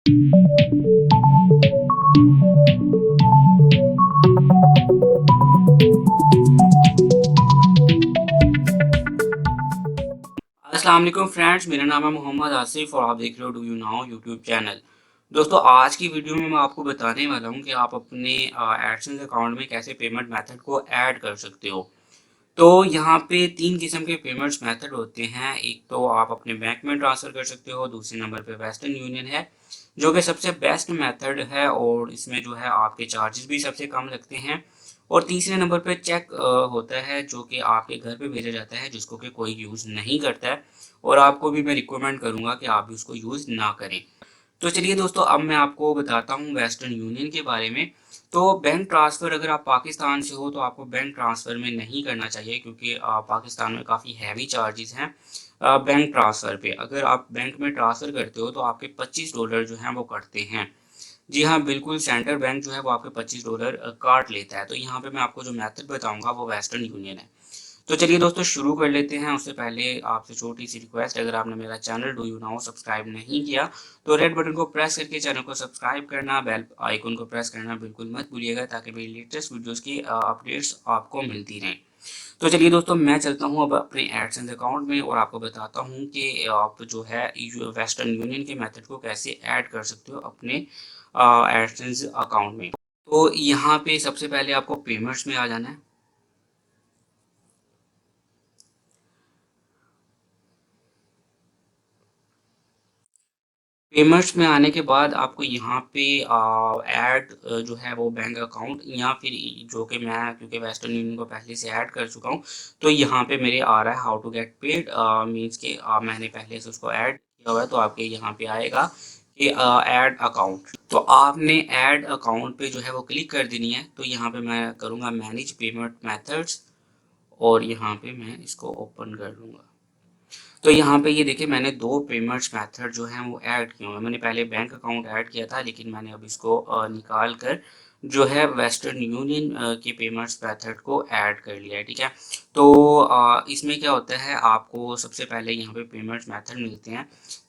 अस्सलाम वालेकुम फ्रेंड्स, मेरा नाम है मोहम्मद आसिफ और आप देख रहे हो do you now YouTube channel. दोस्तों, आज की वीडियो में मैं आपको बताने वाला हूं कि आप अपने एडसेंस अकाउंट में कैसे पेमेंट मेथड को ऐड कर सकते हो। तो यहाँ पे 3 किस्म के पेमेंट्स मेथड होते हैं। एक तो आप अपने बैंक में ट्रांसफ़र कर सकते हो, दूसरे नंबर पे वेस्टर्न यूनियन है, जो कि सबसे बेस्ट मेथड है और इसमें जो है आपके चार्जेस भी सबसे कम लगते हैं। और तीसरे नंबर पे चेक होता है, जो कि आपके घर पे भेजा जाता है, जिसको कि कोई यूज़ नहीं करता है और आपको भी मैं रिकमेंड करूँगा कि आप भी उसको यूज़ ना करें। तो चलिए दोस्तों, अब मैं आपको बताता हूँ वेस्टर्न यूनियन के बारे में। तो बैंक ट्रांसफ़र अगर आप पाकिस्तान से हो तो आपको बैंक ट्रांसफ़र में नहीं करना चाहिए, क्योंकि पाकिस्तान में काफ़ी हैवी चार्जेस हैं बैंक ट्रांसफ़र पे। अगर आप बैंक में ट्रांसफ़र करते हो तो आपके $25 जो हैं वो कटते हैं। जी हाँ, बिल्कुल, सेंट्रल बैंक जो है वो आपके $25 काट लेता है। तो यहाँ पे मैं आपको जो मेथड बताऊँगा वो वेस्टर्न यूनियन है। तो चलिए दोस्तों, शुरू कर लेते हैं। उससे पहले आपसे छोटी-सी रिक्वेस्ट, अगर आपने मेरा channel do you now subscribe नहीं किया, तो रेड बटन को प्रेस करके चैनल को सब्सक्राइब करना, बेल आइकन को प्रेस करना बिल्कुल मत भूलिएगा, ताकि मेरी लेटेस्ट वीडियोज़ की अपडेट्स आपको मिलती रहें। तो चलिए दोस्तों, मैं चलता हूँ अब अपने एडसेंस अकाउंट में और आपको बताता हूँ कि आप जो है वेस्टर्न यूनियन के मेथड को कैसे ऐड कर सकते हो अपने एडसेंस अकाउंट में। तो यहाँ पे सबसे पहले आपको पेमेंट्स में आ जाना है। पेमेंट्स में आने के बाद आपको यहाँ पे ऐड जो है वो बैंक अकाउंट, या फिर जो कि मैं क्योंकि वेस्टर्न यूनियन को पहले से ऐड कर चुका हूँ, तो यहाँ पे मेरे आ रहा है how to get paid, means के मैंने पहले से उसको ऐड किया हुआ है। तो आपके यहाँ पे आएगा कि ऐड अकाउंट, तो आपने ऐड अकाउंट पे जो है वो क्लिक कर देनी है। तो यहाँ पे मैं करूँगा मैनेज पेमेंट मेथड्स और यहाँ पे मैं इसको ओपन कर लूँगा। तो यहाँ पे ये देखिए, मैंने 2 पेमेंट्स मेथड जो हैं वो ऐड किए हुए हैं। मैंने पहले बैंक अकाउंट ऐड किया था, लेकिन मैंने अब इसको निकाल कर जो है वेस्टर्न यूनियन के पेमेंट्स मेथड को ऐड कर लिया है, ठीक है। तो इसमें क्या होता है, आपको सबसे पहले यहाँ पे पेमेंट्स मेथड मिलते हैं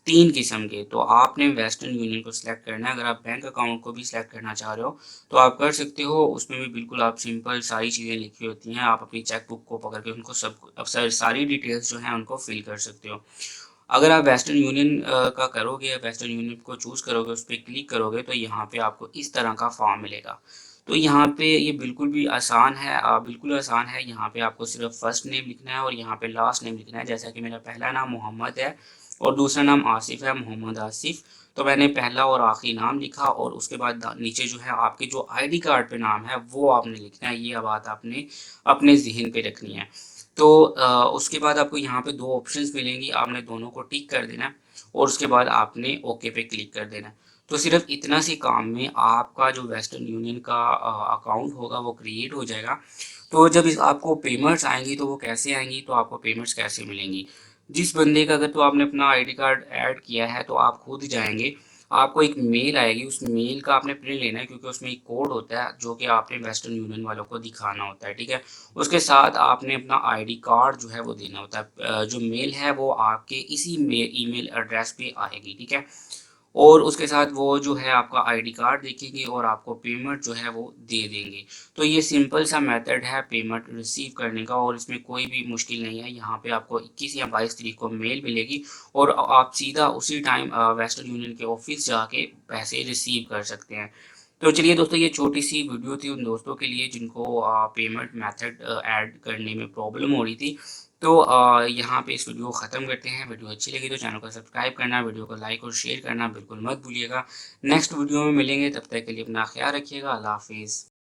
3 किस्म के। तो आपने वेस्टर्न यूनियन को सिलेक्ट करना है। अगर आप बैंक अकाउंट को भी सिलेक्ट करना चाह रहे हो तो आप कर सकते हो। उसमें भी बिल्कुल आप सिंपल सारी चीज़ें लिखी होती हैं। आप अपनी चेक बुक को पकड़ के उनको सब अब सारी डिटेल्स जो हैं उनको फिल कर सकते हो। अगर आप वेस्टर्न यूनियन का करोगे या वेस्टर्न यूनियन को चूज़ करोगे, उस पे क्लिक करोगे, तो यहाँ पे आपको इस तरह का फॉर्म मिलेगा। तो यहाँ पे ये बिल्कुल भी आसान है, बिल्कुल आसान है। यहाँ पे आपको सिर्फ फर्स्ट नेम लिखना है और यहाँ पे लास्ट नेम लिखना है। जैसा कि मेरा पहला नाम मोहम्मद है और दूसरा नाम आसिफ है, मोहम्मद आसिफ। तो मैंने पहला और आखिरी नाम लिखा और उसके बाद नीचे जो है आपके जो आईडी कार्ड पे नाम है वो आपने लिखना है। ये बात आपने अपने ज़हन पे रखनी है। तो उसके बाद आपको यहाँ पे 2 ऑप्शंस मिलेंगी, आपने दोनों को टिक कर देना है और उसके बाद आपने ओके पे क्लिक कर देना है। तो सिर्फ इतना सी काम में आपका जो वेस्टर्न यूनियन का अकाउंट होगा वो क्रिएट हो जाएगा। तो जब आपको पेमेंट्स आएंगी तो वो कैसे आएंगी, तो आपको पेमेंट्स कैसे मिलेंगी, जिस बंदे का अगर तो आपने अपना आईडी कार्ड ऐड किया है तो आप खुद जाएंगे, आपको एक मेल आएगी, उस मेल का आपने प्रिंट लेना है, क्योंकि उसमें एक कोड होता है जो कि आपने वेस्टर्न यूनियन वालों को दिखाना होता है, ठीक है। उसके साथ आपने अपना आईडी कार्ड जो है वो देना होता है। जो मेल है वो आपके इसी ईमेल एड्रेस पे आएगी, ठीक है। और उसके साथ वो जो है आपका आईडी कार्ड देखेंगे और आपको पेमेंट जो है वो दे देंगे। तो ये सिंपल सा मेथड है पेमेंट रिसीव करने का और इसमें कोई भी मुश्किल नहीं है। यहाँ पे आपको 21 या 22 तारीख को मेल मिलेगी और आप सीधा उसी टाइम वेस्टर्न यूनियन के ऑफिस जाके पैसे रिसीव कर सकते हैं। तो चलिए दोस्तों, ये छोटी सी वीडियो थी उन दोस्तों के लिए जिनको पेमेंट मेथड ऐड करने में प्रॉब्लम हो रही थी। तो यहाँ पे इस वीडियो को ख़त्म करते हैं। वीडियो अच्छी लगी तो चैनल को सब्सक्राइब करना, वीडियो को लाइक और शेयर करना बिल्कुल मत भूलिएगा। नेक्स्ट वीडियो में मिलेंगे, तब तक के लिए अपना ख्याल रखिएगा। अल्लाह हाफिज़।